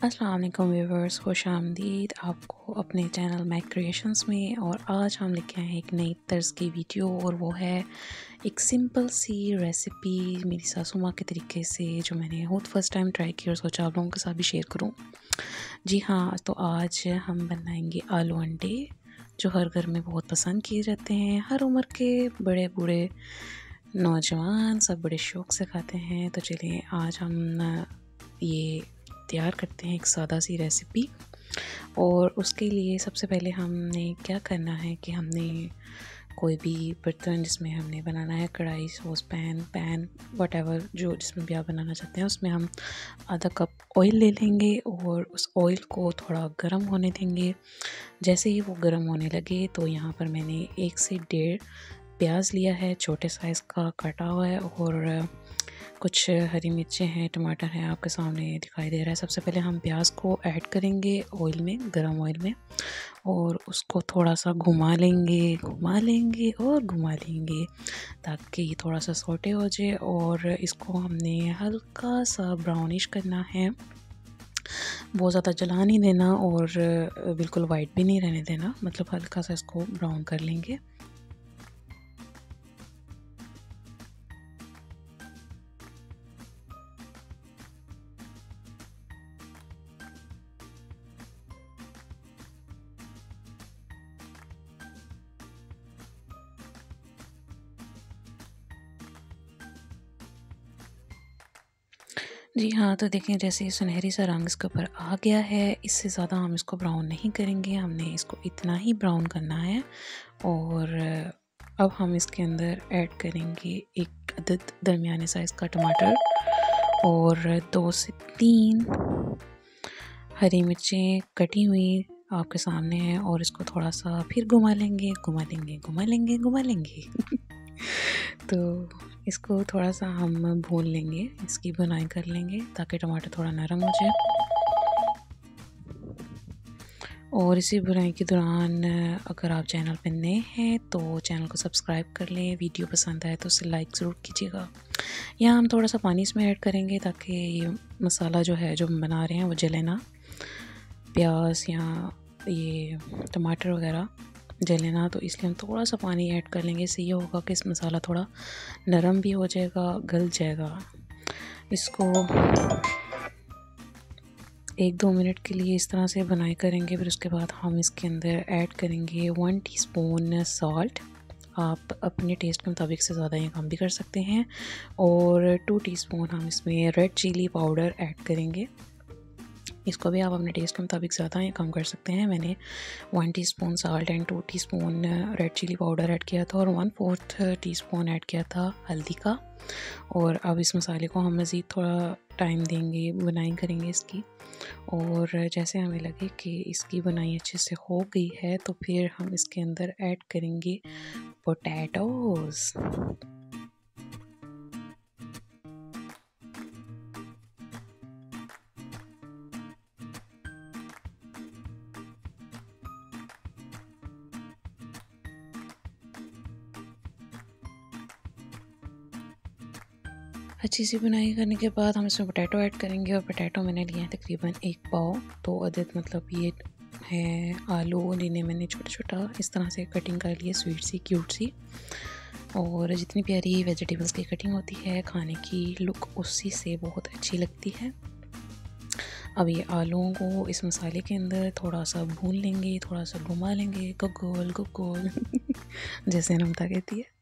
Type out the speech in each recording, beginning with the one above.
अस्सलाम वालेकुम व्यूवर्स, खुश आमदीद आपको अपने चैनल मैक क्रिएशंस में। और आज हम लेके आए हैं एक नई तर्ज की वीडियो, और वो है एक सिंपल सी रेसिपी मेरी सासू माँ के तरीके से, जो मैंने खुद फर्स्ट टाइम ट्राई की और सोचा आप लोगों के साथ भी शेयर करूँ। जी हाँ, तो आज हम बनाएंगे आलू अंडे, जो हर घर में बहुत पसंद किए जाते हैं। हर उम्र के बड़े बूढ़े नौजवान सब बड़े शौक़ से खाते हैं। तो चलिए आज हम ये तैयार करते हैं एक सादा सी रेसिपी। और उसके लिए सबसे पहले हमने क्या करना है कि हमने कोई भी बर्तन जिसमें हमने बनाना है, कढ़ाई, सॉस पैन वटेवर, जो जिसमें भी आप बनाना चाहते हैं, उसमें हम आधा कप ऑयल ले लेंगे और उस ऑयल को थोड़ा गर्म होने देंगे। जैसे ही वो गर्म होने लगे तो यहाँ पर मैंने 1 से 1.5 प्याज लिया है, छोटे साइज़ का कटा हुआ है, और कुछ हरी मिर्चें हैं, टमाटर हैं, आपके सामने दिखाई दे रहा है। सबसे पहले हम प्याज को ऐड करेंगे ऑयल में, गरम ऑयल में, और उसको थोड़ा सा घुमा लेंगे ताकि ये थोड़ा सा सौटे हो जाए। और इसको हमने हल्का सा ब्राउनिश करना है, बहुत ज़्यादा जला नहीं देना और बिल्कुल वाइट भी नहीं रहने देना, मतलब हल्का सा इसको ब्राउन कर लेंगे। जी हाँ, तो देखें जैसे सुनहरी सा रंग इसके ऊपर आ गया है। इससे ज़्यादा हम इसको ब्राउन नहीं करेंगे, हमने इसको इतना ही ब्राउन करना है। और अब हम इसके अंदर ऐड करेंगे 1 अदद दरमियाने साइज़ का टमाटर और 2 से 3 हरी मिर्चें कटी हुई आपके सामने है। और इसको थोड़ा सा फिर घुमा लेंगे तो इसको थोड़ा सा हम भून लेंगे, इसकी भुनाई कर लेंगे ताकि टमाटर थोड़ा नरम हो जाए। और इसी भुनाई के दौरान अगर आप चैनल पर नए हैं तो चैनल को सब्सक्राइब कर लें, वीडियो पसंद आए तो उसे लाइक ज़रूर कीजिएगा। यहाँ हम थोड़ा सा पानी इसमें ऐड करेंगे ताकि ये मसाला जो है जो हम बना रहे हैं वो जले ना, प्याज या ये टमाटर वगैरह जले ना, तो इसलिए हम थोड़ा सा पानी ऐड कर लेंगे। इससे ये होगा कि इस मसाला थोड़ा नरम भी हो जाएगा, गल जाएगा। इसको 1-2 मिनट के लिए इस तरह से बनाई करेंगे। फिर उसके बाद हम इसके अंदर ऐड करेंगे 1 टीस्पून सॉल्ट। आप अपने टेस्ट के मुताबिक से ज़्यादा या कम भी कर सकते हैं। और 2 टीस्पून हम इसमें रेड चिली पाउडर ऐड करेंगे। इसको भी आप अपने टेस्ट के मुताबिक ज़्यादा या कम कर सकते हैं। मैंने 1 teaspoon salt and 2 teaspoon red chilli powder add किया था और 1/4 टीस्पून ऐड किया था हल्दी का। और अब इस मसाले को हम मज़ीद थोड़ा टाइम देंगे, बुनाई करेंगे इसकी। और जैसे हमें लगे कि इसकी बुनाई अच्छे से हो गई है तो फिर हम इसके अंदर ऐड करेंगे पोटैटोज़। अच्छी सी बुनाई करने के बाद हम इसमें पोटैटो ऐड करेंगे। और पोटैटो मैंने लिया है तकरीबन 1 पाव, 2 अदद, मतलब ये है आलू जिन्हें मैंने छोटा छोटा इस तरह से कटिंग कर लिया, स्वीट सी क्यूट सी। और जितनी प्यारी वेजिटेबल्स की कटिंग होती है, खाने की लुक उसी से बहुत अच्छी लगती है। अब ये आलूओं को इस मसाले के अंदर थोड़ा सा भून लेंगे, थोड़ा सा घुमा लेंगे, गुगोल जैसे नमता कहती है।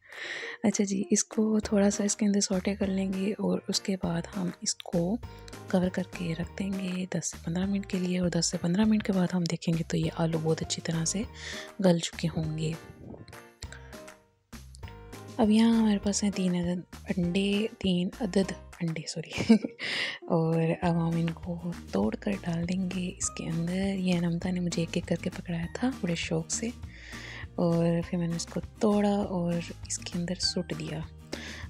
अच्छा जी, इसको थोड़ा सा इसके अंदर सौटे कर लेंगे और उसके बाद हम इसको कवर करके रख देंगे 10 से 15 मिनट के लिए। और 10 से 15 मिनट के बाद हम देखेंगे तो ये आलू बहुत अच्छी तरह से गल चुके होंगे। अब यहाँ हमारे पास हैं 3 अदद अंडे और अब हम इनको तोड़ कर डाल देंगे इसके अंदर। ये नमता ने मुझे एक एक करके पकड़ाया था बड़े शौक़ से, और फिर मैंने इसको तोड़ा और इसके अंदर सुट दिया।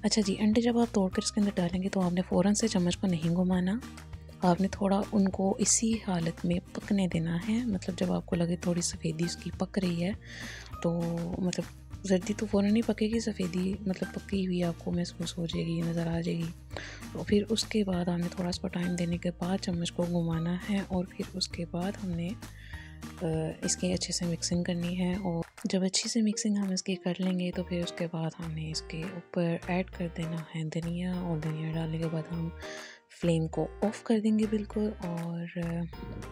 अच्छा जी, अंडे जब आप तोड़ कर इसके अंदर डालेंगे तो आपने फ़ौरन से चम्मच को नहीं घुमाना, आपने थोड़ा उनको इसी हालत में पकने देना है। मतलब जब आपको लगे थोड़ी सफ़ेदी उसकी पक रही है तो मतलब जर्दी तो फ़ौरन ही पकेगी, सफ़ेदी मतलब पकी हुई आपको महसूस हो जाएगी, नज़र आ जाएगी। तो फिर उसके बाद हमने थोड़ा सा टाइम देने के बाद चम्मच को घुमाना है और फिर उसके बाद हमने इसकी अच्छे से मिक्सिंग करनी है। और जब अच्छी से मिक्सिंग हम इसकी कर लेंगे तो फिर उसके बाद हमने इसके ऊपर ऐड कर देना है धनिया, और धनिया डालने के बाद हम फ्लेम को ऑफ़ कर देंगे बिल्कुल। और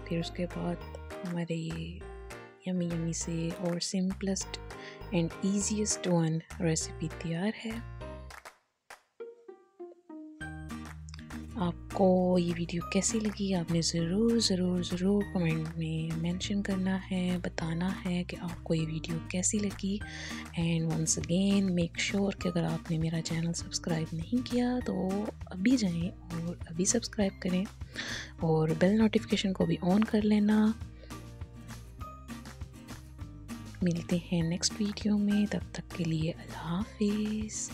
फिर उसके बाद हमारे ये यमी यमी से और simplest and easiest one recipe तैयार है। आपको ये वीडियो कैसी लगी आपने ज़रूर कमेंट में मेंशन करना है, बताना है कि आपको ये वीडियो कैसी लगी। And once again make sure कि अगर आपने मेरा चैनल सब्सक्राइब नहीं किया तो अभी जाएं और अभी सब्सक्राइब करें और बेल नोटिफिकेशन को भी ऑन कर लेना। मिलते हैं नेक्स्ट वीडियो में, तब तक के लिए अल्लाह हाफिज़।